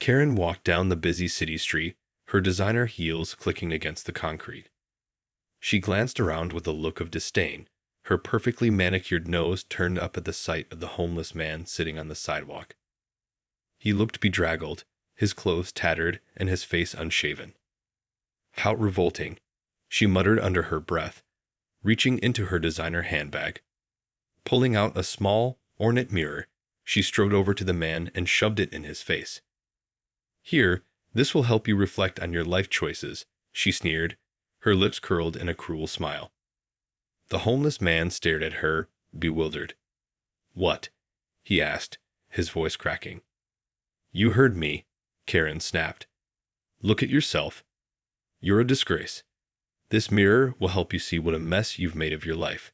Karen walked down the busy city street, her designer heels clicking against the concrete. She glanced around with a look of disdain, her perfectly manicured nose turned up at the sight of the homeless man sitting on the sidewalk. He looked bedraggled, his clothes tattered and his face unshaven. How revolting, she muttered under her breath, reaching into her designer handbag. Pulling out a small, ornate mirror, she strode over to the man and shoved it in his face. "Here, this will help you reflect on your life choices," she sneered, her lips curled in a cruel smile. The homeless man stared at her, bewildered. "What?" he asked, his voice cracking. "You heard me," Karen snapped. "Look at yourself. You're a disgrace. This mirror will help you see what a mess you've made of your life."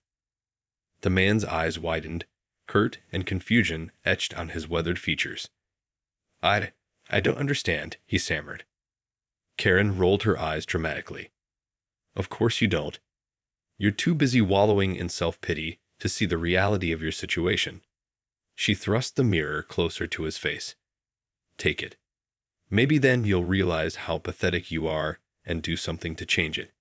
The man's eyes widened, hurt and confusion etched on his weathered features. I don't understand," he stammered. Karen rolled her eyes dramatically. "Of course you don't. You're too busy wallowing in self-pity to see the reality of your situation." She thrust the mirror closer to his face. "Take it. Maybe then you'll realize how pathetic you are and do something to change it."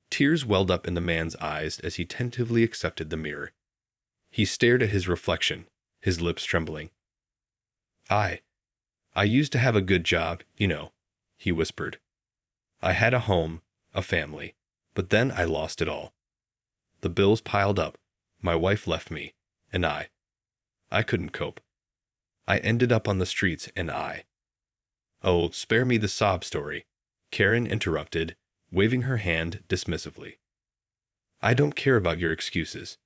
Tears welled up in the man's eyes as he tentatively accepted the mirror. He stared at his reflection, his lips trembling. I used to have a good job, you know," he whispered. "I had a home, a family, but then I lost it all. The bills piled up, my wife left me, and I couldn't cope. I ended up on the streets and "Oh, spare me the sob story," Karen interrupted, waving her hand dismissively. "I don't care about your excuses.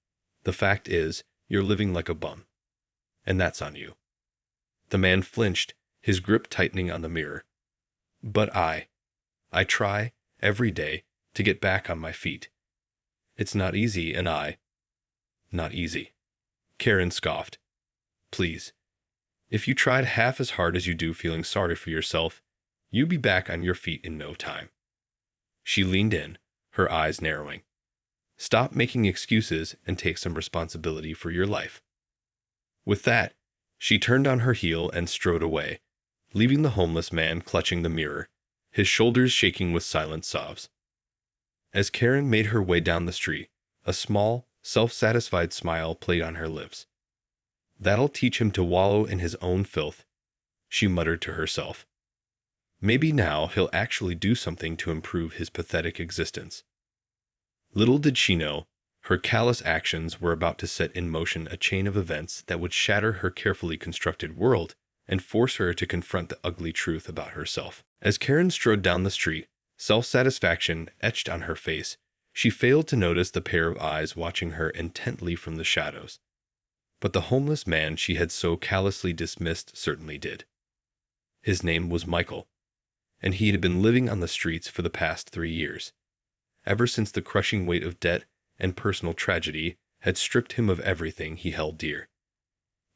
The fact is, you're living like a bum. And that's on you." The man flinched, his grip tightening on the mirror. "But I try, every day, to get back on my feet. It's not easy, and Not easy," Karen scoffed. "Please. If you tried half as hard as you do feeling sorry for yourself, you'd be back on your feet in no time." She leaned in, her eyes narrowing. "Stop making excuses and take some responsibility for your life." With that, she turned on her heel and strode away, leaving the homeless man clutching the mirror, his shoulders shaking with silent sobs. As Karen made her way down the street, a small, self-satisfied smile played on her lips. "That'll teach him to wallow in his own filth," she muttered to herself. "Maybe now he'll actually do something to improve his pathetic existence." Little did she know, her callous actions were about to set in motion a chain of events that would shatter her carefully constructed world and force her to confront the ugly truth about herself. As Karen strode down the street, self-satisfaction etched on her face, she failed to notice the pair of eyes watching her intently from the shadows. But the homeless man she had so callously dismissed certainly did. His name was Michael, and he had been living on the streets for the past 3 years, ever since the crushing weight of debt and personal tragedy had stripped him of everything he held dear.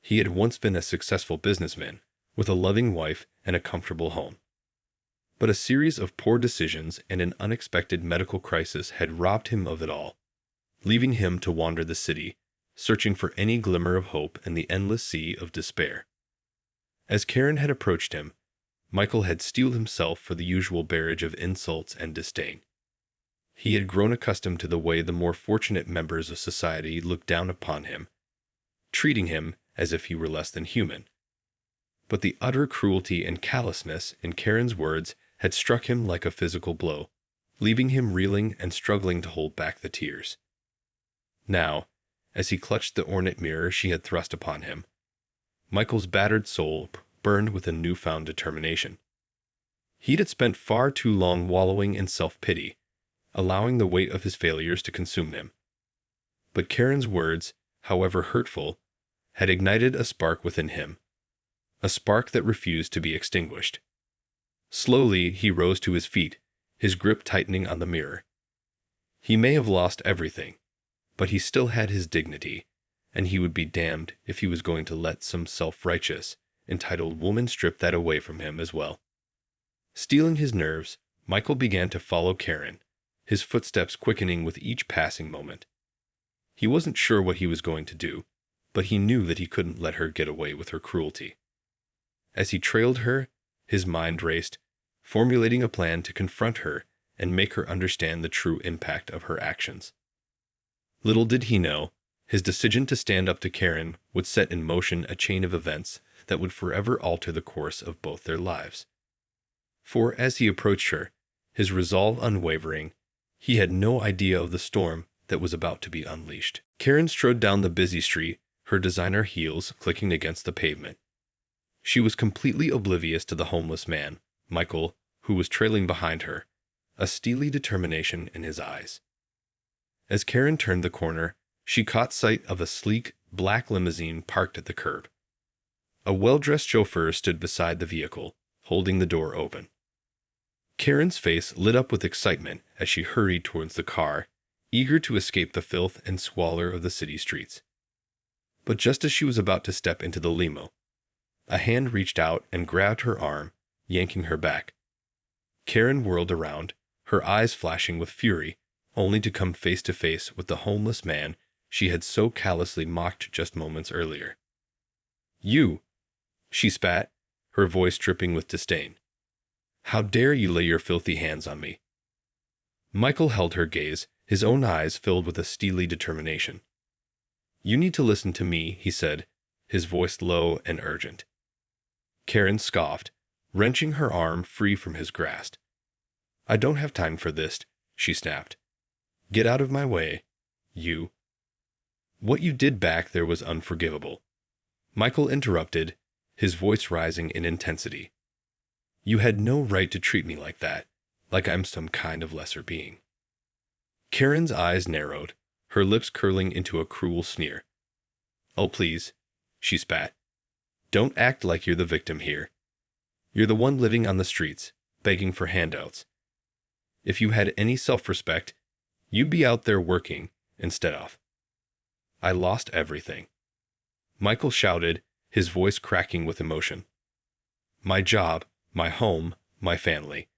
He had once been a successful businessman, with a loving wife and a comfortable home. But a series of poor decisions and an unexpected medical crisis had robbed him of it all, leaving him to wander the city, searching for any glimmer of hope in the endless sea of despair. As Karen had approached him, Michael had steeled himself for the usual barrage of insults and disdain. He had grown accustomed to the way the more fortunate members of society looked down upon him, treating him as if he were less than human. But the utter cruelty and callousness in Karen's words had struck him like a physical blow, leaving him reeling and struggling to hold back the tears. Now, as he clutched the ornate mirror she had thrust upon him, Michael's battered soul burned with a newfound determination. He had spent far too long wallowing in self-pity, allowing the weight of his failures to consume him. But Karen's words, however hurtful, had ignited a spark within him, a spark that refused to be extinguished. Slowly he rose to his feet, his grip tightening on the mirror. He may have lost everything, but he still had his dignity, and he would be damned if he was going to let some self-righteous, entitled woman strip that away from him as well. Steeling his nerves, Michael began to follow Karen, his footsteps quickening with each passing moment. He wasn't sure what he was going to do, but he knew that he couldn't let her get away with her cruelty. As he trailed her, His mind raced, formulating a plan to confront her and make her understand the true impact of her actions. Little did he know, his decision to stand up to Karen would set in motion a chain of events that would forever alter the course of both their lives. For as he approached her, his resolve unwavering, he had no idea of the storm that was about to be unleashed. Karen strode down the busy street, her designer heels clicking against the pavement. She was completely oblivious to the homeless man, Michael, who was trailing behind her, a steely determination in his eyes. As Karen turned the corner, she caught sight of a sleek, black limousine parked at the curb. A well-dressed chauffeur stood beside the vehicle, holding the door open. Karen's face lit up with excitement as she hurried towards the car, eager to escape the filth and squalor of the city streets. But just as she was about to step into the limo, a hand reached out and grabbed her arm, yanking her back. Karen whirled around, her eyes flashing with fury, only to come face to face with the homeless man she had so callously mocked just moments earlier. "You!" she spat, her voice dripping with disdain. "How dare you lay your filthy hands on me?" Michael held her gaze, his own eyes filled with a steely determination. "You need to listen to me," he said, his voice low and urgent. Karen scoffed, wrenching her arm free from his grasp. "I don't have time for this," she snapped. "Get out of my way, you." "What you did back there was unforgivable," Michael interrupted, his voice rising in intensity. "You had no right to treat me like that, like I'm some kind of lesser being." Karen's eyes narrowed, her lips curling into a cruel sneer. "Oh, please," she spat. "Don't act like you're the victim here. You're the one living on the streets, begging for handouts. If you had any self-respect, you'd be out there working instead of." "I lost everything," Michael shouted, his voice cracking with emotion. "My job, my home, my family.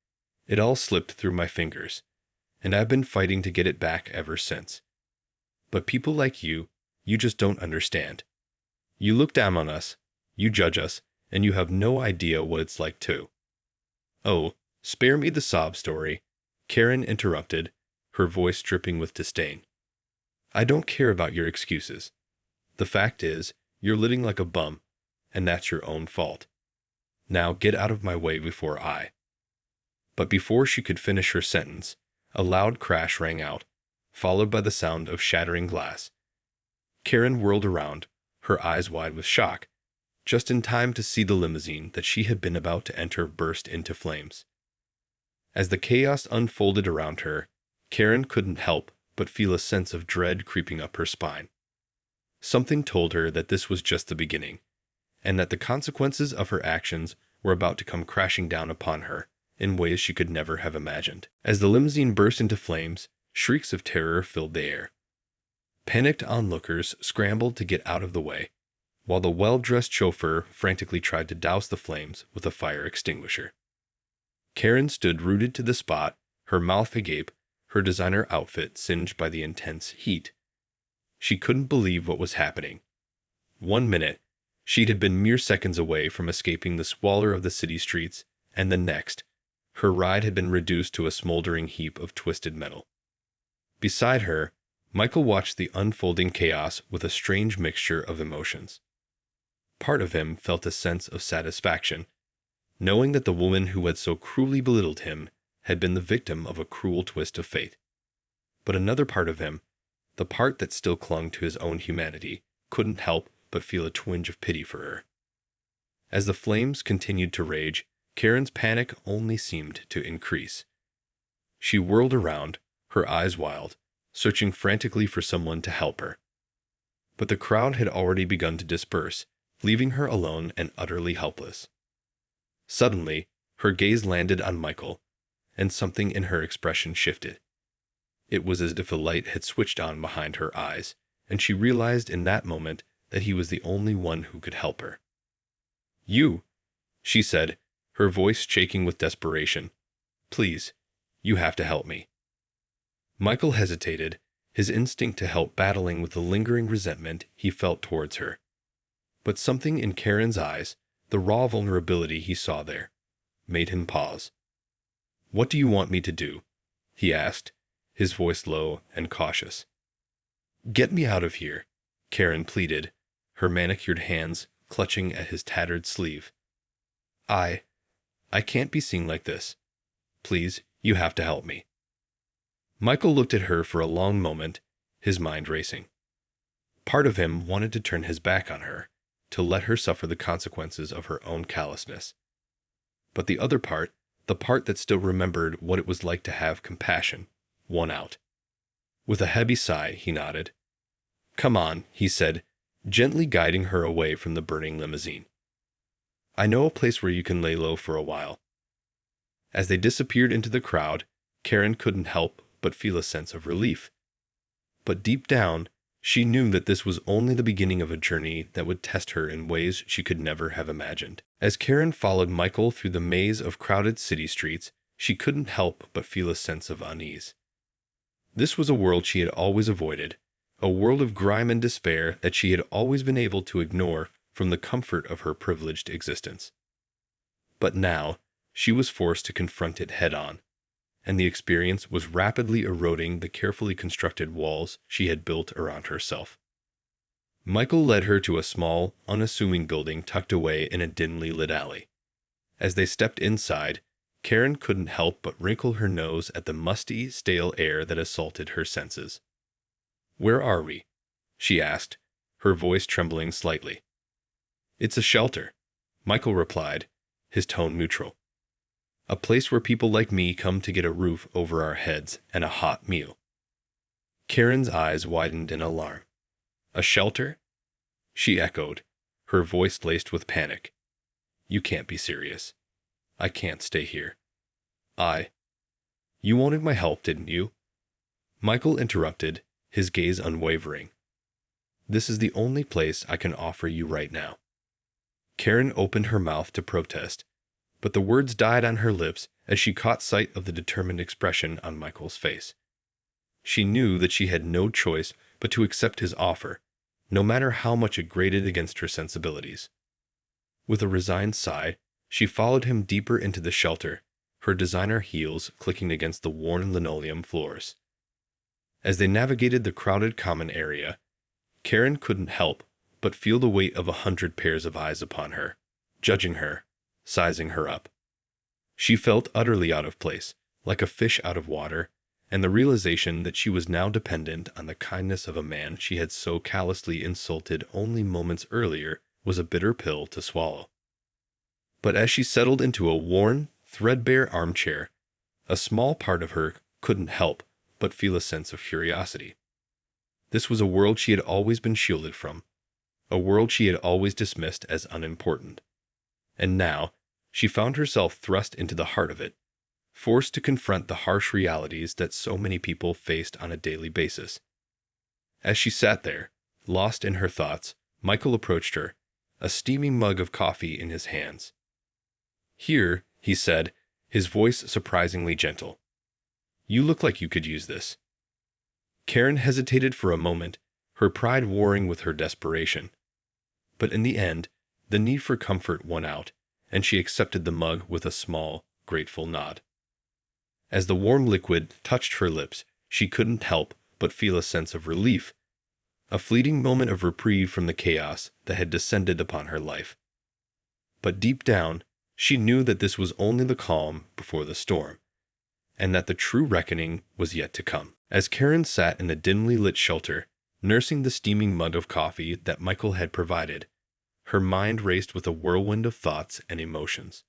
It all slipped through my fingers, and I've been fighting to get it back ever since. But people like you just don't understand. You look down on us, you judge us, and you have no idea what it's like too." "Oh, spare me the sob story," Karen interrupted, her voice dripping with disdain. "I don't care about your excuses. The fact is, you're living like a bum, and that's your own fault. Now get out of my way before I—" But before she could finish her sentence, a loud crash rang out, followed by the sound of shattering glass. Karen whirled around, her eyes wide with shock, just in time to see the limousine that she had been about to enter burst into flames. As the chaos unfolded around her, Karen couldn't help but feel a sense of dread creeping up her spine. Something told her that this was just the beginning, and that the consequences of her actions were about to come crashing down upon her in ways she could never have imagined. As the limousine burst into flames, shrieks of terror filled the air. Panicked onlookers scrambled to get out of the way, while the well-dressed chauffeur frantically tried to douse the flames with a fire extinguisher. Karen stood rooted to the spot, her mouth agape, her designer outfit singed by the intense heat. She couldn't believe what was happening. 1 minute, she had been mere seconds away from escaping the squalor of the city streets, and the next, her ride had been reduced to a smoldering heap of twisted metal. Beside her, Michael watched the unfolding chaos with a strange mixture of emotions. Part of him felt a sense of satisfaction, knowing that the woman who had so cruelly belittled him had been the victim of a cruel twist of fate. But another part of him, the part that still clung to his own humanity, couldn't help but feel a twinge of pity for her. As the flames continued to rage, Karen's panic only seemed to increase. She whirled around, her eyes wild, searching frantically for someone to help her. But the crowd had already begun to disperse, leaving her alone and utterly helpless. Suddenly, her gaze landed on Michael, and something in her expression shifted. It was as if a light had switched on behind her eyes, and she realized in that moment that he was the only one who could help her. "You," she said, her voice shaking with desperation. "Please, you have to help me." Michael hesitated, his instinct to help battling with the lingering resentment he felt towards her. But something in Karen's eyes, the raw vulnerability he saw there, made him pause. "What do you want me to do?" he asked, his voice low and cautious. "Get me out of here," Karen pleaded, her manicured hands clutching at his tattered sleeve. I can't be seen like this. Please, you have to help me." Michael looked at her for a long moment, his mind racing. Part of him wanted to turn his back on her, to let her suffer the consequences of her own callousness. But the other part, the part that still remembered what it was like to have compassion, won out. With a heavy sigh, he nodded. "Come on," he said, gently guiding her away from the burning limousine. "I know a place where you can lay low for a while." As they disappeared into the crowd, Karen couldn't help but feel a sense of relief. But deep down, she knew that this was only the beginning of a journey that would test her in ways she could never have imagined. As Karen followed Michael through the maze of crowded city streets, she couldn't help but feel a sense of unease. This was a world she had always avoided, a world of grime and despair that she had always been able to ignore from the comfort of her privileged existence. But now, she was forced to confront it head-on, and the experience was rapidly eroding the carefully constructed walls she had built around herself. Michael led her to a small, unassuming building tucked away in a dimly lit alley. As they stepped inside, Karen couldn't help but wrinkle her nose at the musty, stale air that assaulted her senses. "Where are we?" she asked, her voice trembling slightly. "It's a shelter," Michael replied, his tone neutral. "A place where people like me come to get a roof over our heads and a hot meal." Karen's eyes widened in alarm. "A shelter?" she echoed, her voice laced with panic. "You can't be serious. I can't stay here. You wanted my help, didn't you?" Michael interrupted, his gaze unwavering. "This is the only place I can offer you right now." Karen opened her mouth to protest, but the words died on her lips as she caught sight of the determined expression on Michael's face. She knew that she had no choice but to accept his offer, no matter how much it grated against her sensibilities. With a resigned sigh, she followed him deeper into the shelter, her designer heels clicking against the worn linoleum floors. As they navigated the crowded common area, Karen couldn't help but feel the weight of 100 pairs of eyes upon her, judging her, sizing her up. She felt utterly out of place, like a fish out of water, and the realization that she was now dependent on the kindness of a man she had so callously insulted only moments earlier was a bitter pill to swallow. But as she settled into a worn, threadbare armchair, a small part of her couldn't help but feel a sense of curiosity. This was a world she had always been shielded from, a world she had always dismissed as unimportant. And now, she found herself thrust into the heart of it, forced to confront the harsh realities that so many people faced on a daily basis. As she sat there, lost in her thoughts, Michael approached her, a steaming mug of coffee in his hands. "Here," he said, his voice surprisingly gentle. "You look like you could use this." Karen hesitated for a moment, her pride warring with her desperation. But in the end, the need for comfort won out, and she accepted the mug with a small, grateful nod. As the warm liquid touched her lips, she couldn't help but feel a sense of relief, a fleeting moment of reprieve from the chaos that had descended upon her life. But deep down, she knew that this was only the calm before the storm, and that the true reckoning was yet to come. As Karen sat in the dimly lit shelter, nursing the steaming mug of coffee that Michael had provided, her mind raced with a whirlwind of thoughts and emotions.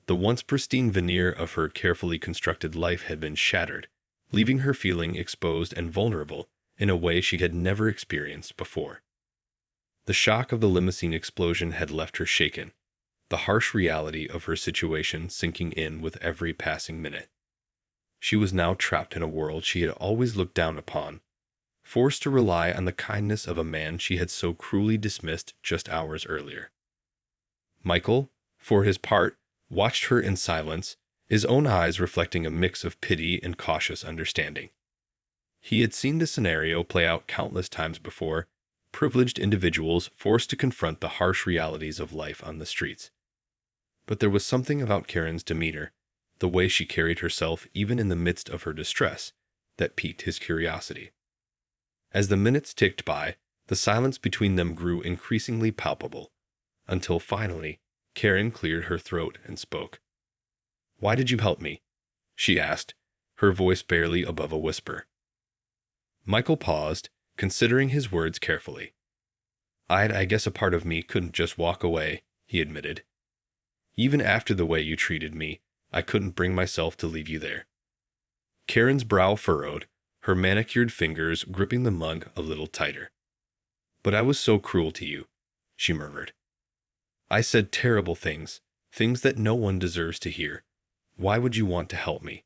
The once pristine veneer of her carefully constructed life had been shattered, leaving her feeling exposed and vulnerable in a way she had never experienced before. The shock of the limousine explosion had left her shaken, the harsh reality of her situation sinking in with every passing minute. She was now trapped in a world she had always looked down upon, forced to rely on the kindness of a man she had so cruelly dismissed just hours earlier. Michael, for his part, watched her in silence, his own eyes reflecting a mix of pity and cautious understanding. He had seen this scenario play out countless times before, privileged individuals forced to confront the harsh realities of life on the streets. But there was something about Karen's demeanor, the way she carried herself even in the midst of her distress, that piqued his curiosity. As the minutes ticked by, the silence between them grew increasingly palpable, until finally Karen cleared her throat and spoke. "Why did you help me?" she asked, her voice barely above a whisper. Michael paused, considering his words carefully. I guess a part of me couldn't just walk away," he admitted. "Even after the way you treated me, I couldn't bring myself to leave you there." Karen's brow furrowed, her manicured fingers gripping the mug a little tighter. "But I was so cruel to you," she murmured. "I said terrible things, things that no one deserves to hear. Why would you want to help me?"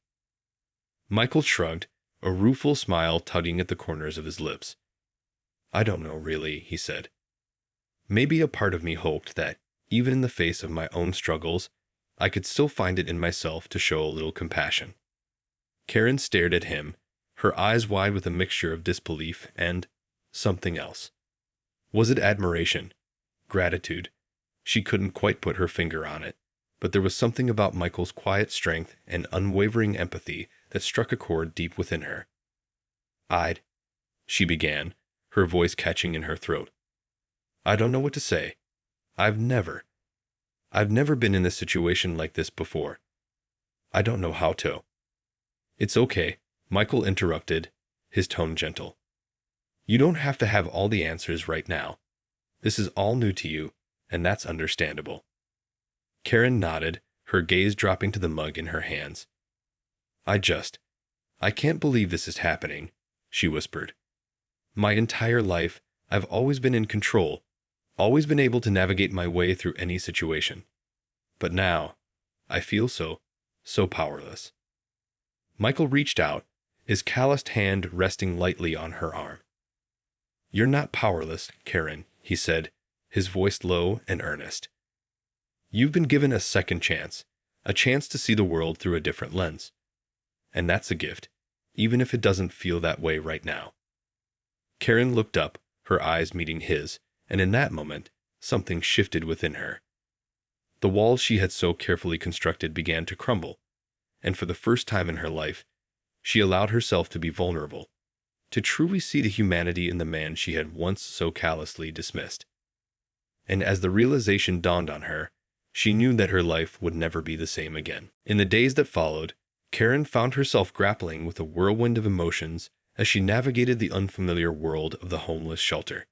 Michael shrugged, a rueful smile tugging at the corners of his lips. "I don't know, really," he said. "Maybe a part of me hoped that, even in the face of my own struggles, I could still find it in myself to show a little compassion." Karen stared at him, her eyes wide with a mixture of disbelief and something else. Was it admiration? Gratitude? She couldn't quite put her finger on it, but there was something about Michael's quiet strength and unwavering empathy that struck a chord deep within her. She began, her voice catching in her throat. "I don't know what to say. I've never been in a situation like this before. I don't know how to." "It's okay," Michael interrupted, his tone gentle. "You don't have to have all the answers right now. This is all new to you, and that's understandable." Karen nodded, her gaze dropping to the mug in her hands. I can't believe this is happening," she whispered. "My entire life, I've always been in control, always been able to navigate my way through any situation. But now, I feel so powerless." Michael reached out, his calloused hand resting lightly on her arm. "You're not powerless, Karen," he said, his voice low and earnest. "You've been given a second chance, a chance to see the world through a different lens. And that's a gift, even if it doesn't feel that way right now." Karen looked up, her eyes meeting his, and in that moment, something shifted within her. The walls she had so carefully constructed began to crumble, and for the first time in her life, she allowed herself to be vulnerable, to truly see the humanity in the man she had once so callously dismissed. And as the realization dawned on her, she knew that her life would never be the same again. In the days that followed, Karen found herself grappling with a whirlwind of emotions as she navigated the unfamiliar world of the homeless shelter.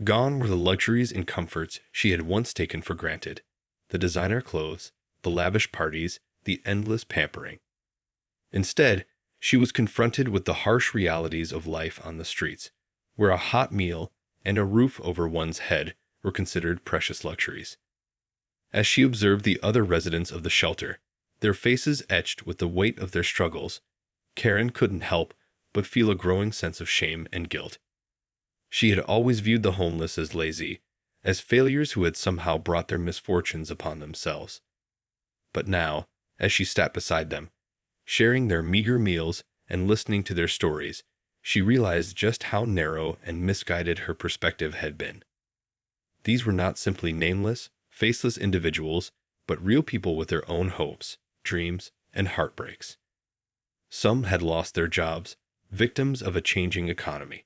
Gone were the luxuries and comforts she had once taken for granted, the designer clothes, the lavish parties, the endless pampering. Instead, she was confronted with the harsh realities of life on the streets, where a hot meal and a roof over one's head were considered precious luxuries. As she observed the other residents of the shelter, their faces etched with the weight of their struggles, Karen couldn't help but feel a growing sense of shame and guilt. She had always viewed the homeless as lazy, as failures who had somehow brought their misfortunes upon themselves. But now, as she sat beside them, sharing their meager meals and listening to their stories, she realized just how narrow and misguided her perspective had been. These were not simply nameless, faceless individuals, but real people with their own hopes, dreams, and heartbreaks. Some had lost their jobs, victims of a changing economy.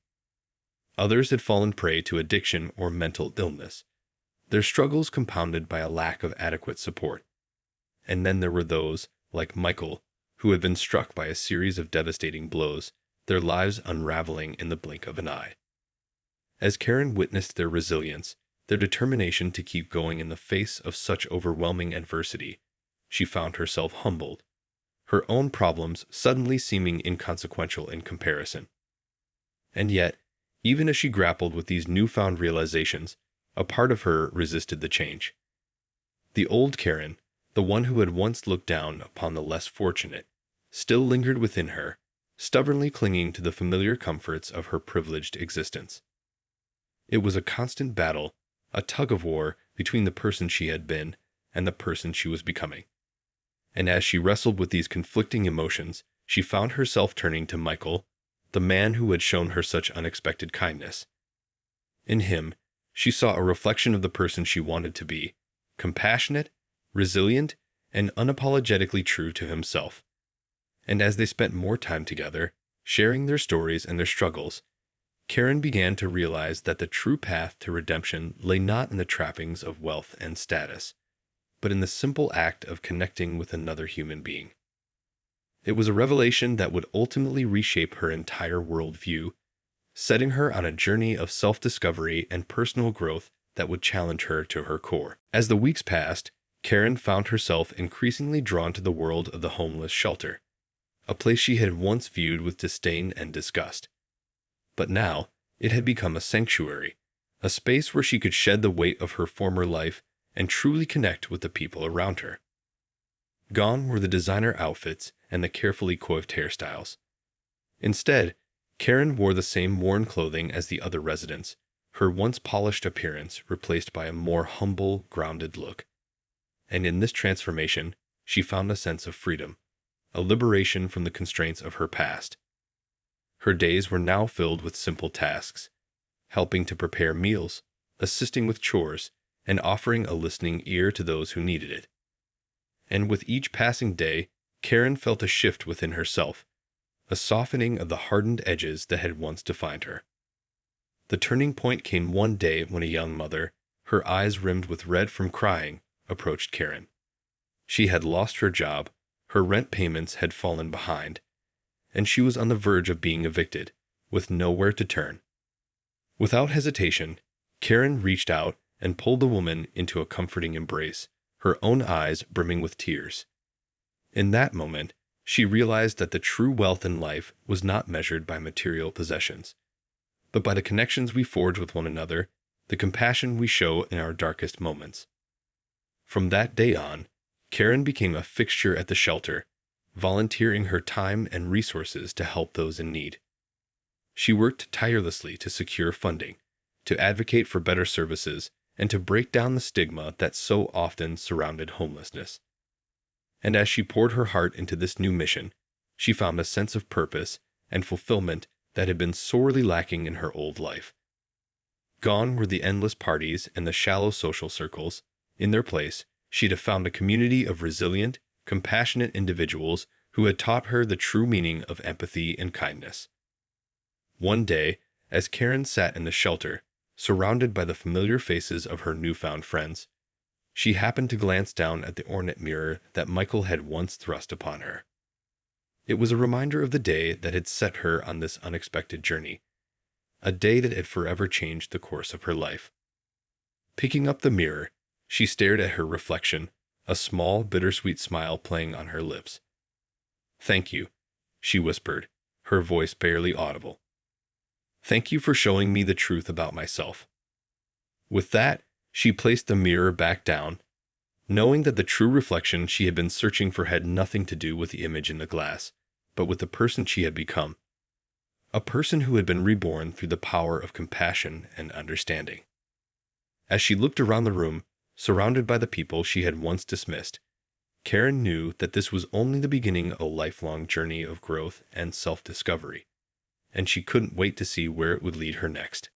Others had fallen prey to addiction or mental illness, their struggles compounded by a lack of adequate support. And then there were those, like Michael, who had been struck by a series of devastating blows, their lives unraveling in the blink of an eye. As Karen witnessed their resilience, their determination to keep going in the face of such overwhelming adversity, she found herself humbled, her own problems suddenly seeming inconsequential in comparison. And yet, even as she grappled with these newfound realizations, a part of her resisted the change. The old Karen, the one who had once looked down upon the less fortunate, still lingered within her, stubbornly clinging to the familiar comforts of her privileged existence. It was a constant battle, a tug-of-war between the person she had been and the person she was becoming. And as she wrestled with these conflicting emotions, she found herself turning to Michael, the man who had shown her such unexpected kindness. In him, she saw a reflection of the person she wanted to be, compassionate, resilient, and unapologetically true to himself. And as they spent more time together, sharing their stories and their struggles, Karen began to realize that the true path to redemption lay not in the trappings of wealth and status, but in the simple act of connecting with another human being. It was a revelation that would ultimately reshape her entire worldview, setting her on a journey of self-discovery and personal growth that would challenge her to her core. As the weeks passed, Karen found herself increasingly drawn to the world of the homeless shelter, a place she had once viewed with disdain and disgust. But now, it had become a sanctuary, a space where she could shed the weight of her former life and truly connect with the people around her. Gone were the designer outfits and the carefully coiffed hairstyles. Instead, Karen wore the same worn clothing as the other residents, her once polished appearance replaced by a more humble, grounded look. And in this transformation, she found a sense of freedom, a liberation from the constraints of her past. Her days were now filled with simple tasks, helping to prepare meals, assisting with chores, and offering a listening ear to those who needed it. And with each passing day, Karen felt a shift within herself, a softening of the hardened edges that had once defined her. The turning point came one day when a young mother, her eyes rimmed with red from crying, approached Karen. She had lost her job, her rent payments had fallen behind, and she was on the verge of being evicted, with nowhere to turn. Without hesitation, Karen reached out and pulled the woman into a comforting embrace, her own eyes brimming with tears. In that moment, she realized that the true wealth in life was not measured by material possessions, but by the connections we forge with one another, the compassion we show in our darkest moments. From that day on, Karen became a fixture at the shelter, volunteering her time and resources to help those in need. She worked tirelessly to secure funding, to advocate for better services, and to break down the stigma that so often surrounded homelessness. And as she poured her heart into this new mission, she found a sense of purpose and fulfillment that had been sorely lacking in her old life. Gone were the endless parties and the shallow social circles. In their place, she'd have found a community of resilient, compassionate individuals who had taught her the true meaning of empathy and kindness. One day, as Karen sat in the shelter, surrounded by the familiar faces of her newfound friends, she happened to glance down at the ornate mirror that Michael had once thrust upon her. It was a reminder of the day that had set her on this unexpected journey, a day that had forever changed the course of her life. Picking up the mirror, she stared at her reflection, a small, bittersweet smile playing on her lips. "Thank you," she whispered, her voice barely audible. "Thank you for showing me the truth about myself." With that, she placed the mirror back down, knowing that the true reflection she had been searching for had nothing to do with the image in the glass, but with the person she had become. A person who had been reborn through the power of compassion and understanding. As she looked around the room, surrounded by the people she had once dismissed, Karen knew that this was only the beginning of a lifelong journey of growth and self-discovery, and she couldn't wait to see where it would lead her next.